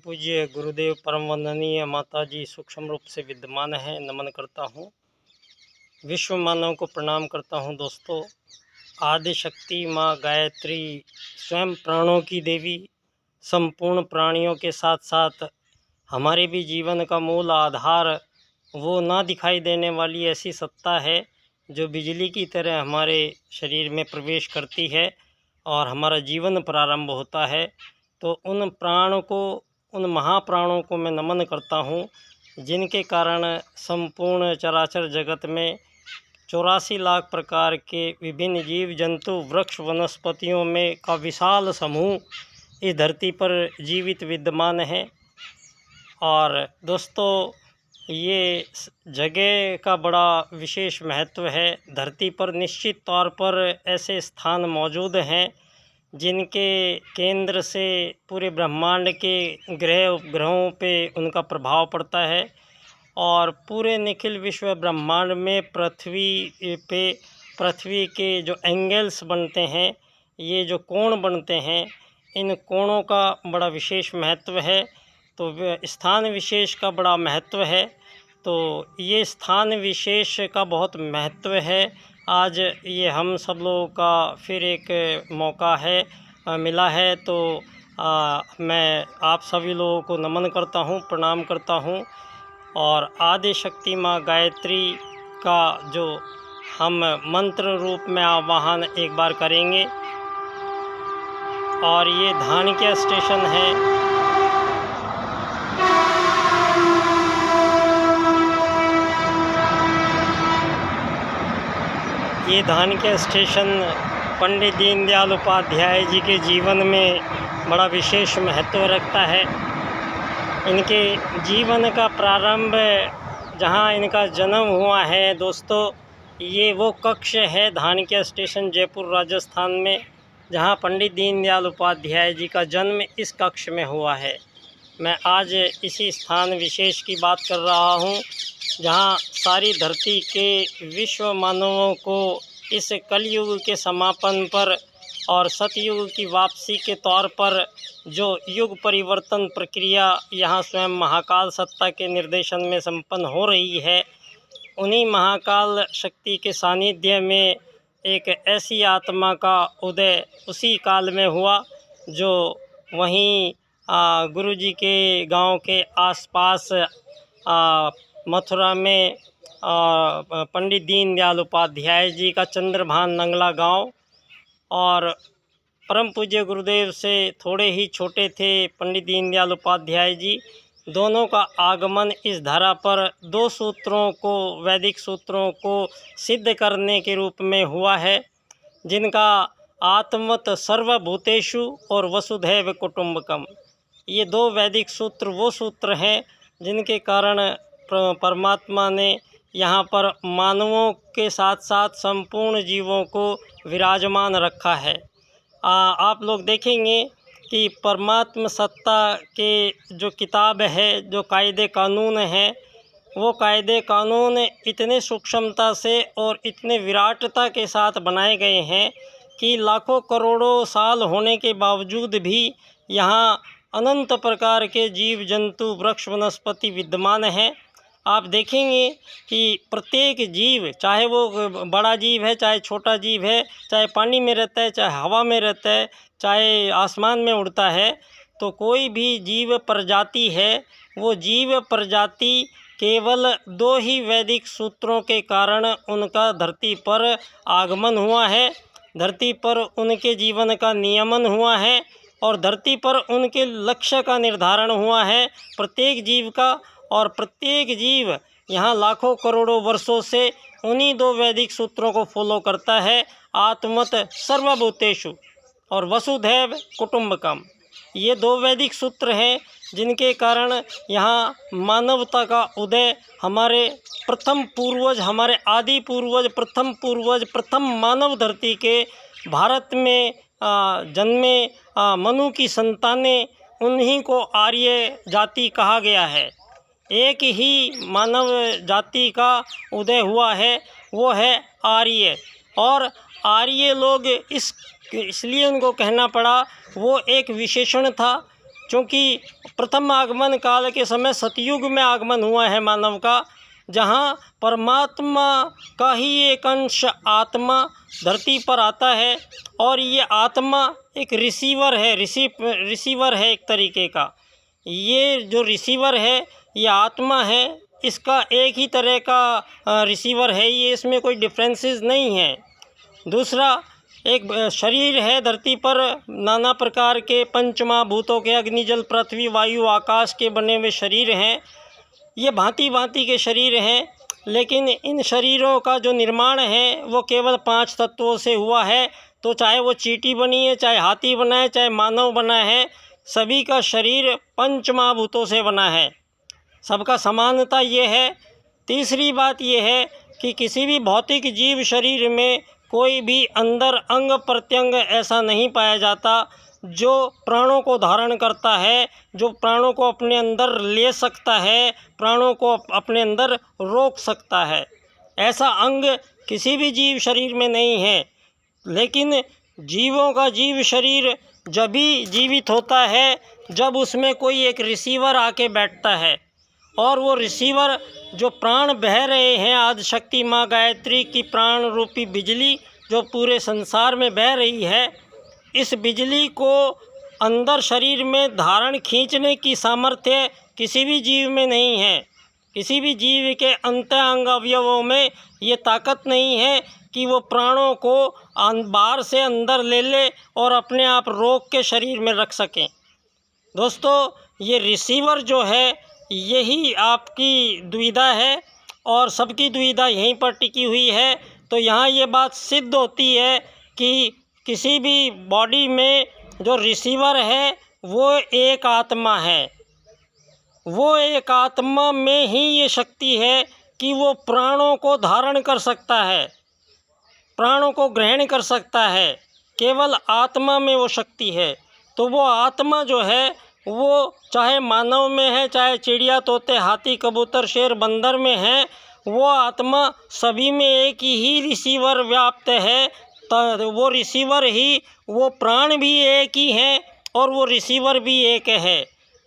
पूज्य गुरुदेव परम वंदनीय माता जी सूक्ष्म रूप से विद्यमान है, नमन करता हूँ। विश्व मानव को प्रणाम करता हूँ। दोस्तों, आदि शक्ति माँ गायत्री स्वयं प्राणों की देवी, संपूर्ण प्राणियों के साथ साथ हमारे भी जीवन का मूल आधार, वो ना दिखाई देने वाली ऐसी सत्ता है जो बिजली की तरह हमारे शरीर में प्रवेश करती है और हमारा जीवन प्रारंभ होता है। तो उन प्राण को, उन महाप्राणों को मैं नमन करता हूँ, जिनके कारण संपूर्ण चराचर जगत में 84 लाख प्रकार के विभिन्न जीव जंतु, वृक्ष, वनस्पतियों में का विशाल समूह इस धरती पर जीवित विद्यमान है। और दोस्तों, ये जगह का बड़ा विशेष महत्व है। धरती पर निश्चित तौर पर ऐसे स्थान मौजूद हैं जिनके केंद्र से पूरे ब्रह्मांड के ग्रह उपग्रहों पे उनका प्रभाव पड़ता है और पूरे निखिल विश्व ब्रह्मांड में पृथ्वी के जो एंगल्स बनते हैं, ये जो कोण बनते हैं, इन कोणों का बड़ा विशेष महत्व है। तो स्थान विशेष का बड़ा महत्व है। तो ये स्थान विशेष का बहुत महत्व है। आज ये हम सब लोगों का फिर एक मौका है मिला है। तो मैं आप सभी लोगों को नमन करता हूँ, प्रणाम करता हूँ। और आदि शक्ति माँ गायत्री का जो हम मंत्र रूप में आवाहन एक बार करेंगे। और ये धानिक्य स्टेशन है। ये धानिक्य स्टेशन पंडित दीनदयाल उपाध्याय जी के जीवन में बड़ा विशेष महत्व रखता है। इनके जीवन का प्रारंभ जहाँ इनका जन्म हुआ है दोस्तों, ये वो कक्ष है धानिक्य स्टेशन जयपुर राजस्थान में, जहाँ पंडित दीनदयाल उपाध्याय जी का जन्म इस कक्ष में हुआ है। मैं आज इसी स्थान विशेष की बात कर रहा हूँ, जहाँ सारी धरती के विश्व मानवों को इस कलयुग के समापन पर और सतयुग की वापसी के तौर पर जो युग परिवर्तन प्रक्रिया यहाँ स्वयं महाकाल सत्ता के निर्देशन में संपन्न हो रही है, उन्हीं महाकाल शक्ति के सानिध्य में एक ऐसी आत्मा का उदय उसी काल में हुआ जो वहीं गुरुजी के गांव के आसपास मथुरा में पंडित दीनदयाल उपाध्याय जी का चंद्रभान नंगला गांव, और परम पूज्य गुरुदेव से थोड़े ही छोटे थे पंडित दीनदयाल उपाध्याय जी, दोनों का आगमन इस धरा पर दो सूत्रों को, वैदिक सूत्रों को सिद्ध करने के रूप में हुआ है, जिनका आत्मवत सर्वभूतेषु और वसुधैव कुटुंबकम, ये दो वैदिक सूत्र वो सूत्र हैं जिनके कारण परमात्मा ने यहाँ पर मानवों के साथ साथ संपूर्ण जीवों को विराजमान रखा है। आप लोग देखेंगे कि परमात्म सत्ता के जो किताब है, जो कायदे कानून हैं, वो कायदे कानून इतने सूक्ष्मता से और इतने विराटता के साथ बनाए गए हैं कि लाखों करोड़ों साल होने के बावजूद भी यहाँ अनंत प्रकार के जीव जंतु, वृक्ष, वनस्पति विद्यमान हैं। आप देखेंगे कि प्रत्येक जीव, चाहे वो बड़ा जीव है, चाहे छोटा जीव है, चाहे पानी में रहता है, चाहे हवा में रहता है, चाहे आसमान में उड़ता है, तो कोई भी जीव प्रजाति है, वो जीव प्रजाति केवल दो ही वैदिक सूत्रों के कारण उनका धरती पर आगमन हुआ है, धरती पर उनके जीवन का नियमन हुआ है और धरती पर उनके लक्ष्य का निर्धारण हुआ है प्रत्येक जीव का। और प्रत्येक जीव यहाँ लाखों करोड़ों वर्षों से उन्हीं दो वैदिक सूत्रों को फॉलो करता है, आत्मवत सर्वभूतेषु और वसुधैव कुटुंबकम। ये दो वैदिक सूत्र हैं जिनके कारण यहाँ मानवता का उदय, हमारे प्रथम पूर्वज, हमारे आदि पूर्वज, प्रथम मानव धरती के भारत में जन्मे मनु की संतानें, उन्हीं को आर्य जाति कहा गया है। एक ही मानव जाति का उदय हुआ है, वो है आर्य। और आर्य लोग इसलिए उनको कहना पड़ा, वो एक विशेषण था क्योंकि प्रथम आगमन काल के समय सतयुग में आगमन हुआ है मानव का, जहाँ परमात्मा का ही एक अंश आत्मा धरती पर आता है और ये आत्मा एक रिसीवर है, रिसीवर है एक तरीके का। ये जो रिसीवर है ये आत्मा है, इसका एक ही तरह का रिसीवर है ये, इसमें कोई डिफरेंसेस नहीं है। दूसरा, एक शरीर है धरती पर, नाना प्रकार के पंच महाभूतों के, अग्नि जल पृथ्वी वायु आकाश के बने हुए शरीर हैं। ये भांति भांति के शरीर हैं, लेकिन इन शरीरों का जो निर्माण है वो केवल 5 तत्वों से हुआ है। तो चाहे वो चींटी बनी है, चाहे हाथी बना है, चाहे मानव बना है, सभी का शरीर पंच महाभूतों से बना है, सबका समानता ये है। तीसरी बात ये है कि किसी भी भौतिक जीव शरीर में कोई भी अंदर अंग प्रत्यंग ऐसा नहीं पाया जाता जो प्राणों को धारण करता है, जो प्राणों को अपने अंदर ले सकता है, प्राणों को अपने अंदर रोक सकता है। ऐसा अंग किसी भी जीव शरीर में नहीं है। लेकिन जीवों का जीव शरीर जब भी जीवित होता है जब उसमें कोई एक रिसीवर आके बैठता है, और वो रिसीवर जो प्राण बह रहे हैं, आदिशक्ति माँ गायत्री की प्राण रूपी बिजली जो पूरे संसार में बह रही है, इस बिजली को अंदर शरीर में धारण खींचने की सामर्थ्य किसी भी जीव में नहीं है। किसी भी जीव के अंत अंग अवयवों में ये ताकत नहीं है कि वो प्राणों को बाहर से अंदर ले ले और अपने आप रोक के शरीर में रख सकें। दोस्तों, ये रिसीवर जो है यही आपकी दुविधा है और सबकी दुविधा यहीं पर टिकी हुई है। तो यहाँ ये बात सिद्ध होती है कि किसी भी बॉडी में जो रिसीवर है वो एक आत्मा है। वो एक आत्मा में ही ये शक्ति है कि वो प्राणों को धारण कर सकता है, प्राणों को ग्रहण कर सकता है। केवल आत्मा में वो शक्ति है। तो वो आत्मा जो है वो चाहे मानव में है, चाहे चिड़िया तोते हाथी कबूतर शेर बंदर में है, वो आत्मा सभी में एक ही रिसीवर व्याप्त है। तो वो रिसीवर ही, वो प्राण भी एक ही हैं और वो रिसीवर भी एक है।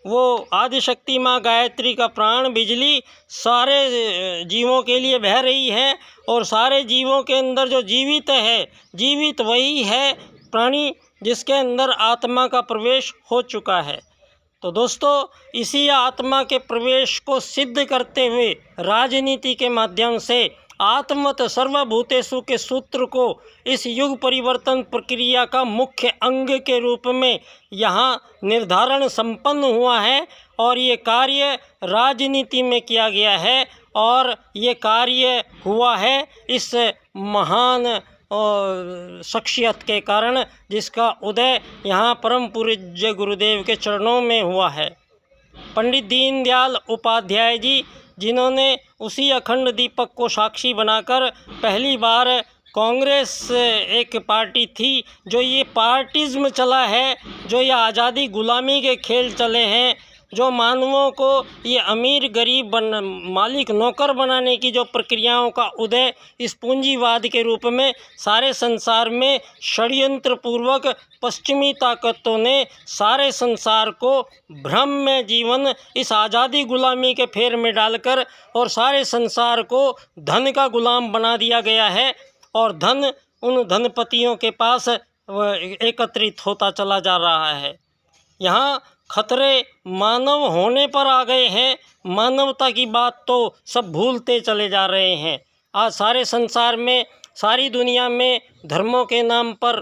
वो आदिशक्ति माँ गायत्री का प्राण बिजली सारे जीवों के लिए बह रही है और सारे जीवों के अंदर जो जीवित है, जीवित वही है प्राणी जिसके अंदर आत्मा का प्रवेश हो चुका है। तो दोस्तों, इसी आत्मा के प्रवेश को सिद्ध करते हुए राजनीति के माध्यम से आत्मत सर्वभूतेषु के सूत्र को इस युग परिवर्तन प्रक्रिया का मुख्य अंग के रूप में यहाँ निर्धारण संपन्न हुआ है और ये कार्य राजनीति में किया गया है और ये कार्य हुआ है इस महान शख्सियत के कारण जिसका उदय यहाँ परम पूज्य गुरुदेव के चरणों में हुआ है। पंडित दीनदयाल उपाध्याय जी, जिन्होंने उसी अखंड दीपक को साक्षी बनाकर पहली बार कांग्रेस एक पार्टी थी, जो ये पार्टिज्म चला है, जो ये आज़ादी गुलामी के खेल चले हैं, जो मानवों को ये अमीर गरीब मालिक नौकर बनाने की जो प्रक्रियाओं का उदय इस पूंजीवाद के रूप में सारे संसार में षड्यंत्र पूर्वक पश्चिमी ताकतों ने सारे संसार को भ्रम में जीवन इस आज़ादी गुलामी के फेर में डालकर और सारे संसार को धन का गुलाम बना दिया गया है और धन उन धनपतियों के पास एकत्रित होता चला जा रहा है। यहाँ खतरे मानव होने पर आ गए हैं। मानवता की बात तो सब भूलते चले जा रहे हैं। आज सारे संसार में, सारी दुनिया में धर्मों के नाम पर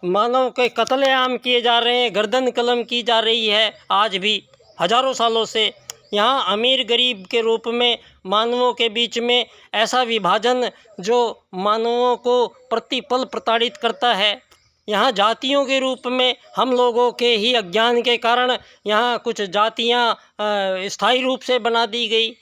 मानव के कत्लेआम किए जा रहे हैं, गर्दन कलम की जा रही है। आज भी हजारों सालों से यहाँ अमीर गरीब के रूप में मानवों के बीच में ऐसा विभाजन जो मानवों को प्रतिपल प्रताड़ित करता है। यहाँ जातियों के रूप में हम लोगों के ही अज्ञान के कारण यहाँ कुछ जातियाँ स्थायी रूप से बना दी गई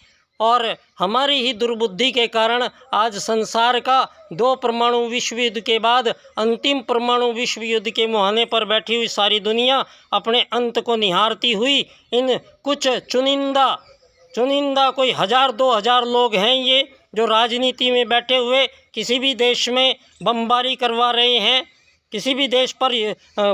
और हमारी ही दुर्बुद्धि के कारण आज संसार का 2 परमाणु विश्व युद्ध के बाद अंतिम परमाणु विश्व युद्ध के मुहाने पर बैठी हुई सारी दुनिया अपने अंत को निहारती हुई इन कुछ चुनिंदा कोई 1000-2000 लोग हैं ये जो राजनीति में बैठे हुए किसी भी देश में बमबारी करवा रहे हैं, किसी भी देश पर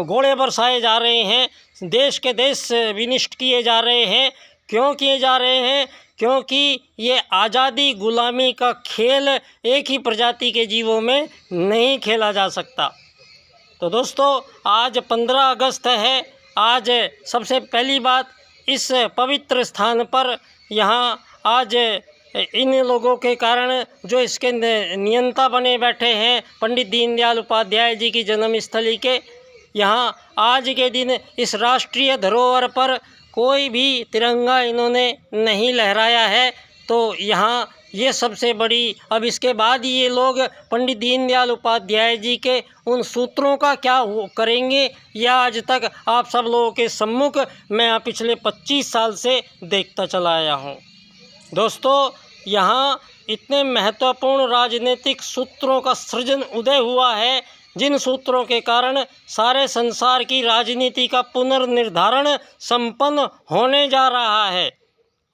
घोड़े बरसाए जा रहे हैं, देश के देश विनिष्ट किए जा रहे हैं। क्यों किए जा रहे हैं? क्योंकि ये आज़ादी गुलामी का खेल एक ही प्रजाति के जीवों में नहीं खेला जा सकता। तो दोस्तों, आज 15 अगस्त है। आज सबसे पहली बात, इस पवित्र स्थान पर यहाँ आज इन लोगों के कारण जो इसके नियंता बने बैठे हैं, पंडित दीनदयाल उपाध्याय जी की जन्मस्थली के, यहाँ आज के दिन इस राष्ट्रीय धरोहर पर कोई भी तिरंगा इन्होंने नहीं लहराया है। तो यहाँ ये सबसे बड़ी, अब इसके बाद ये लोग पंडित दीनदयाल उपाध्याय जी के उन सूत्रों का क्या करेंगे, यह आज तक आप सब लोगों के सम्मुख मैं पिछले 25 साल से देखता चला आया हूँ। दोस्तों, यहाँ इतने महत्वपूर्ण राजनीतिक सूत्रों का सृजन उदय हुआ है, जिन सूत्रों के कारण सारे संसार की राजनीति का पुनर्निर्धारण संपन्न होने जा रहा है।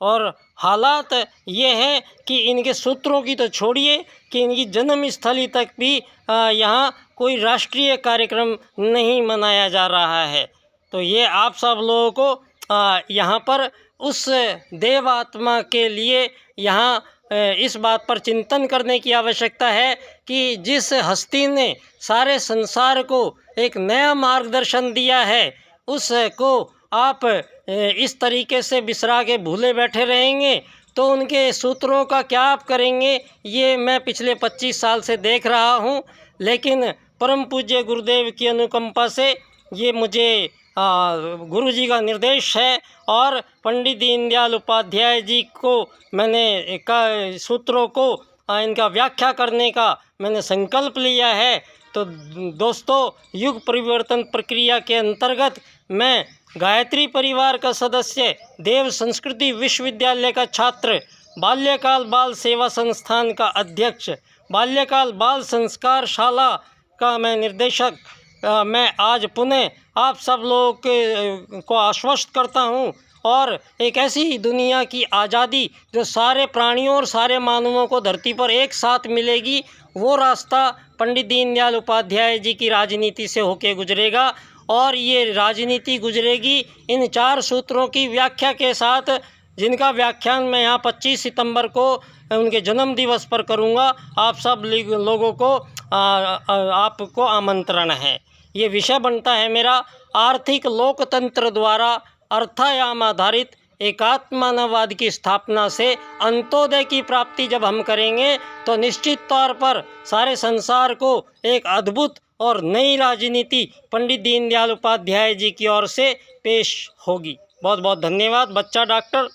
और हालात ये है कि इनके सूत्रों की तो छोड़िए कि इनकी जन्मस्थली तक भी यहाँ कोई राष्ट्रीय कार्यक्रम नहीं मनाया जा रहा है। तो ये आप सब लोगों को यहाँ पर उस देव आत्मा के लिए यहाँ इस बात पर चिंतन करने की आवश्यकता है कि जिस हस्ती ने सारे संसार को एक नया मार्गदर्शन दिया है, उसको आप इस तरीके से बिसरा के भूले बैठे रहेंगे तो उनके सूत्रों का क्या आप करेंगे, ये मैं पिछले 25 साल से देख रहा हूँ। लेकिन परम पूज्य गुरुदेव की अनुकंपा से ये मुझे गुरु जी का निर्देश है और पंडित दीनदयाल उपाध्याय जी को मैंने सूत्रों को इनका व्याख्या करने का मैंने संकल्प लिया है। तो दोस्तों, युग परिवर्तन प्रक्रिया के अंतर्गत मैं गायत्री परिवार का सदस्य, देव संस्कृति विश्वविद्यालय का छात्र, बाल्यकाल बाल सेवा संस्थान का अध्यक्ष, बाल्यकाल बाल संस्कार शाला का मैं निर्देशक, मैं आज पुनः आप सब लोगों को आश्वस्त करता हूँ और एक ऐसी दुनिया की आज़ादी जो सारे प्राणियों और सारे मानवों को धरती पर एक साथ मिलेगी, वो रास्ता पंडित दीनदयाल उपाध्याय जी की राजनीति से होके गुजरेगा। और ये राजनीति गुजरेगी इन 4 सूत्रों की व्याख्या के साथ, जिनका व्याख्यान मैं यहाँ 25 सितंबर को उनके जन्म दिवस पर करूँगा। आप सब लोगों को आपको आमंत्रण है। ये विषय बनता है मेरा, आर्थिक लोकतंत्र द्वारा अर्थायाम आधारित एकात्ममानववाद की स्थापना से अंत्योदय की प्राप्ति जब हम करेंगे तो निश्चित तौर पर सारे संसार को एक अद्भुत और नई राजनीति पंडित दीनदयाल उपाध्याय जी की ओर से पेश होगी। बहुत बहुत धन्यवाद। बच्चा डॉक्टर।